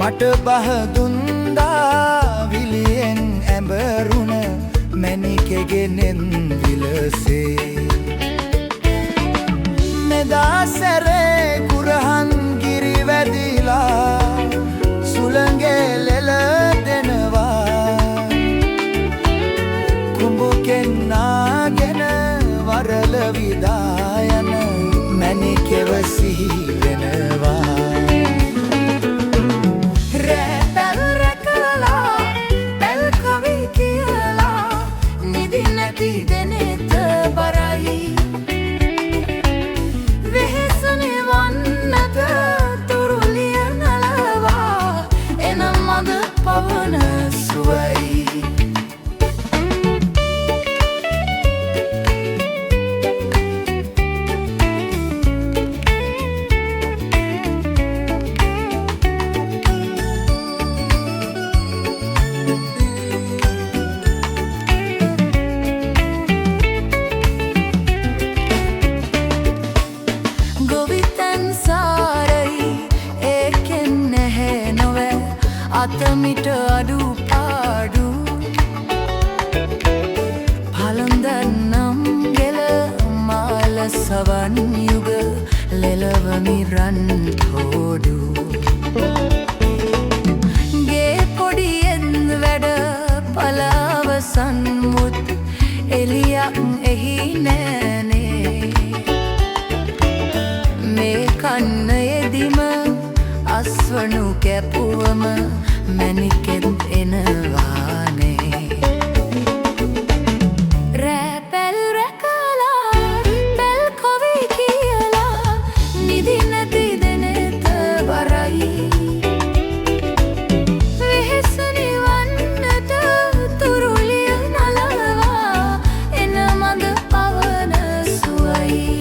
මට බහදුන්දා විලියෙන් ඇඹරුණ මැණිකෙගෙනෙන් විලසේ මෙදා සැරේ කුරහන් ගිරි වැදිලා සුළඟේ ලෙල දෙනවා කුඹු කෙන්නාගෙන වරල විදා යන මැණිකෙව සිහි වෙනවා අතමිට අඩු පාඩු පළඳන්නම් ගෙල මාල සවන් යුග ලෙලවමි රන් තෝඩු ගේ පොඩියෙන් වැඩ පලාවසන් මුත් එලියක් එහි නෑනේ මේ කන්න යෙදිම අස්වනු කැපුවම මැණිකෙත් එනවානේ රැපැල් රැකලා පැල් කොවි කියලා නිදි නැති දෙනෙත බරයි වෙහෙස නිවන්නට තුරුලිය නලවා එන මඳ පවන සුවයි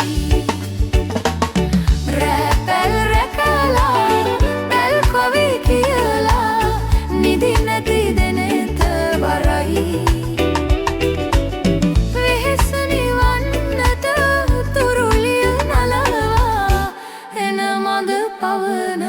රැපැල් රැකලා වෙහෙස නිවන්නට තුරුලිය නලවා එන මඳ පවන